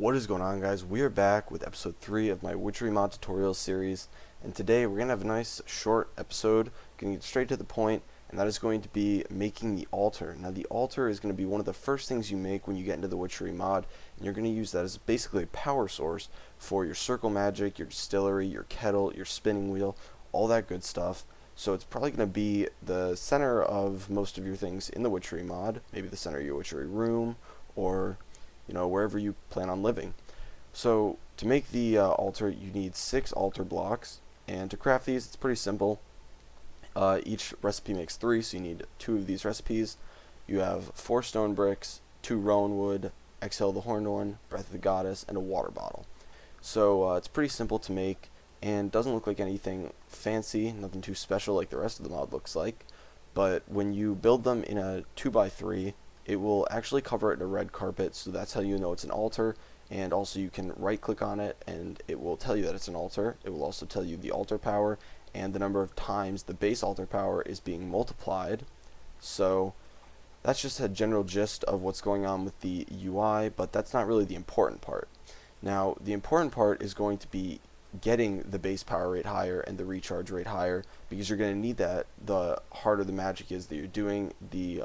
What is going on, guys? We are back with episode 3 of my Witchery mod tutorial series, and today we're going to have a nice short episode, going to get straight to the point, and that is going to be making the altar. Now the altar is going to be one of the first things you make when you get into the Witchery mod, and you're going to use that as basically a power source for your circle magic, your distillery, your kettle, your spinning wheel, all that good stuff. So it's probably going to be the center of most of your things in the Witchery mod, maybe the center of your Witchery room, or wherever you plan on living. So to make the altar, you need 6 altar blocks, and to craft these, it's pretty simple. Each recipe makes 3, so you need 2 of these recipes. You have 4 stone bricks, 2 rowan wood, Exhale the Horned One, Breath of the Goddess, and a water bottle. So it's pretty simple to make, and doesn't look like anything fancy, nothing too special like the rest of the mod looks like. But when you build them in a 2x3, it will actually cover it in a red carpet, so that's how you know it's an altar. And also you can right click on it and it will tell you that it's an altar. It will also tell you the altar power and the number of times the base altar power is being multiplied. So that's just a general gist of what's going on with the UI, but that's not really the important part. Now the important part is going to be getting the base power rate higher and the recharge rate higher, because you're going to need that. The harder the magic is that you're doing, the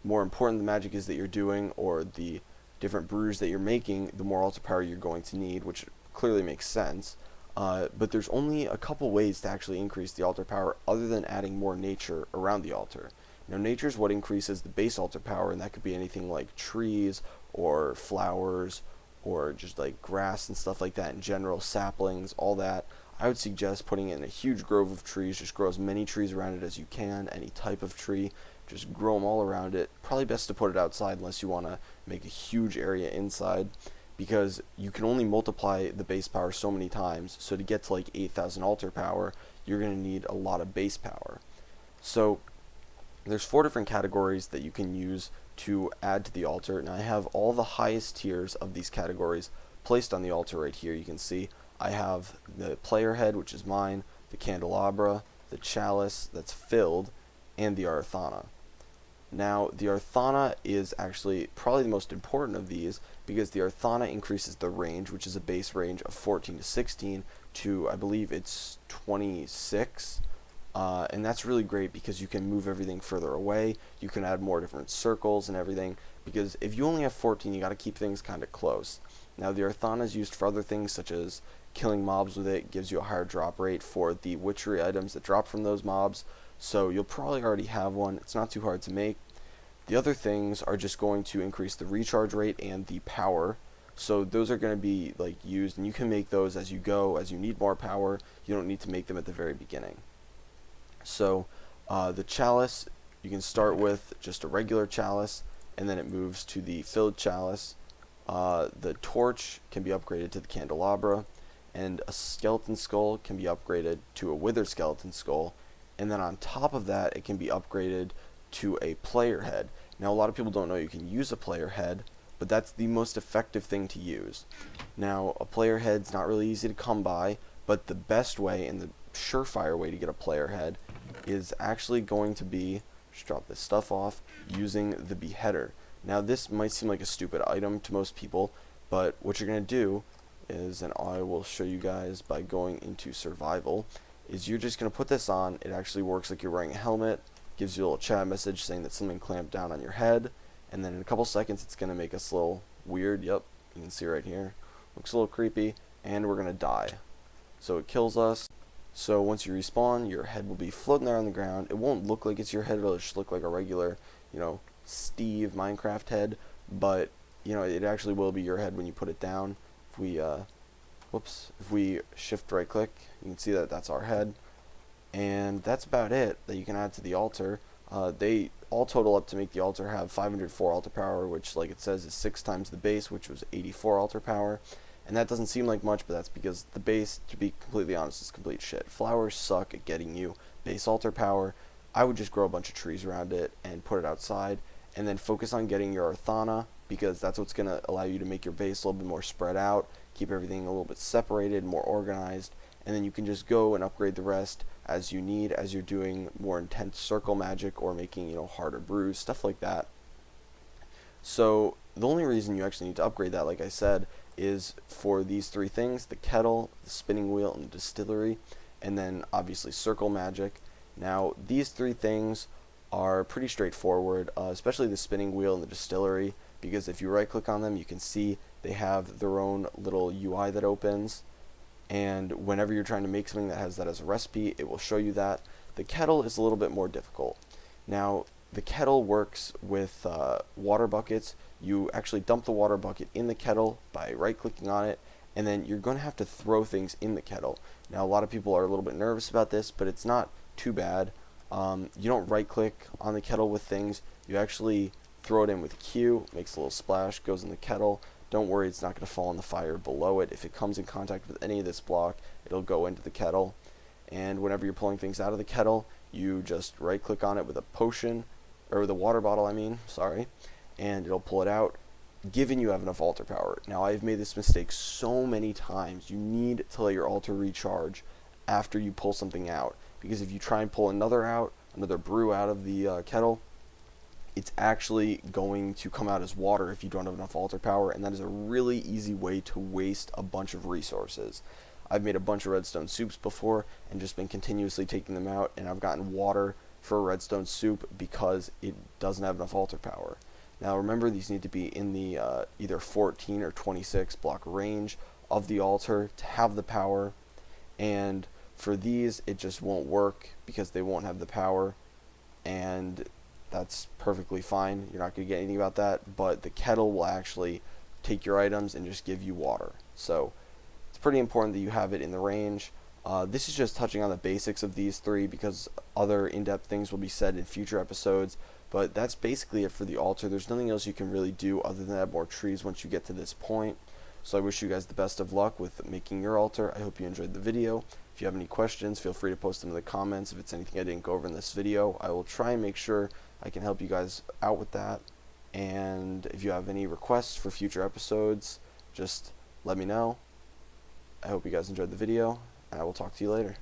more important the magic is that you're doing, or the different brews that you're making, the more altar power you're going to need, which clearly makes sense. But there's only a couple ways to actually increase the altar power other than adding more nature around the altar. Now nature is what increases the base altar power, and that could be anything like trees or flowers or just like grass and stuff like that in general, saplings, all that. I would suggest putting it in a huge grove of trees. Just grow as many trees around it as you can, any type of tree. Just grow them all around it. Probably best to put it outside unless you want to make a huge area inside, because you can only multiply the base power so many times. So to get to like 8,000 altar power, you're going to need a lot of base power. So there's 4 different categories that you can use to add to the altar, and I have all the highest tiers of these categories placed on the altar right here. You can see I have the player head, which is mine, the candelabra, the chalice that's filled, and the arthana. Now the arthana is actually probably the most important of these, because the arthana increases the range, which is a base range of 14 to 16 to, I believe it's 26. And that's really great because you can move everything further away. You can add more different circles and everything, because if you only have 14, you got to keep things kind of close. Now the arthana is used for other things, such as killing mobs with it. Gives you a higher drop rate for the witchery items that drop from those mobs, so you'll probably already have one. It's not too hard to make. The other things are just going to increase the recharge rate and the power, so those are going to be like used, and you can make those as you go. As you need more power, you don't need to make them at the very beginning. So the chalice, you can start with just a regular chalice, and then it moves to the filled chalice. The torch can be upgraded to the candelabra, and a skeleton skull can be upgraded to a withered skeleton skull, and then on top of that it can be upgraded to a player head. Now a lot of people don't know you can use a player head, but that's the most effective thing to use. Now a player head's not really easy to come by, but the best way and the surefire way to get a player head is actually going to be, just drop this stuff off, using the beheader. Now this might seem like a stupid item to most people, but what you're going to do is, and I will show you guys by going into survival, is you're just going to put this on. It actually works like you're wearing a helmet, gives you a little chat message saying that something clamped down on your head, and then in a couple seconds it's going to make us a little weird. Yep, you can see right here, looks a little creepy, and we're going to die. So it kills us. So once you respawn, your head will be floating there on the ground. It won't look like it's your head, it'll just look like a regular, Steve Minecraft head, but it actually will be your head when you put it down. If we shift right click, you can see that that's our head. And that's about it that you can add to the altar. They all total up to make the altar have 504 altar power, which, like it says, is 6 times the base, which was 84 altar power. And that doesn't seem like much, but that's because the base, to be completely honest, is complete shit. Flowers suck at getting you base altar power. I would just grow a bunch of trees around it and put it outside, and then focus on getting your arthana, because that's what's going to allow you to make your base a little bit more spread out, keep everything a little bit separated, more organized, and then you can just go and upgrade the rest as you need, as you're doing more intense circle magic or making, harder brews, stuff like that. So the only reason you actually need to upgrade that, like I said, is for these three things: the kettle, the spinning wheel, and the distillery, and then obviously circle magic. Now, these three things are pretty straightforward, especially the spinning wheel and the distillery, because if you right click on them, you can see they have their own little UI that opens, and whenever you're trying to make something that has that as a recipe, it will show you that. The kettle is a little bit more difficult. Now, the kettle works with water buckets. You actually dump the water bucket in the kettle by right clicking on it, and then you're going to have to throw things in the kettle. Now, a lot of people are a little bit nervous about this, but it's not too bad. You don't right click on the kettle with things. You actually throw it in with Q, makes a little splash, goes in the kettle. Don't worry, it's not going to fall in the fire below it. If it comes in contact with any of this block, it'll go into the kettle. And whenever you're pulling things out of the kettle, you just right click on it with a potion, or with a water bottle, and it'll pull it out, given you have enough altar power. Now, I've made this mistake so many times. You need to let your altar recharge after you pull something out, because if you try and pull another brew out of the kettle, it's actually going to come out as water if you don't have enough altar power, and that is a really easy way to waste a bunch of resources. I've made a bunch of redstone soups before and just been continuously taking them out, and I've gotten water for a redstone soup because it doesn't have enough altar power. Now remember, these need to be in the either 14 or 26 block range of the altar to have the power, and for these it just won't work because they won't have the power, and that's perfectly fine. You're not going to get anything about that, but the kettle will actually take your items and just give you water. So it's pretty important that you have it in the range. This is just touching on the basics of these three, because other in-depth things will be said in future episodes, but that's basically it for the altar. There's nothing else you can really do other than add more trees once you get to this point. So I wish you guys the best of luck with making your altar. I hope you enjoyed the video. If you have any questions, feel free to post them in the comments. If it's anything I didn't go over in this video, I will try and make sure I can help you guys out with that. And if you have any requests for future episodes, just let me know. I hope you guys enjoyed the video, and I will talk to you later.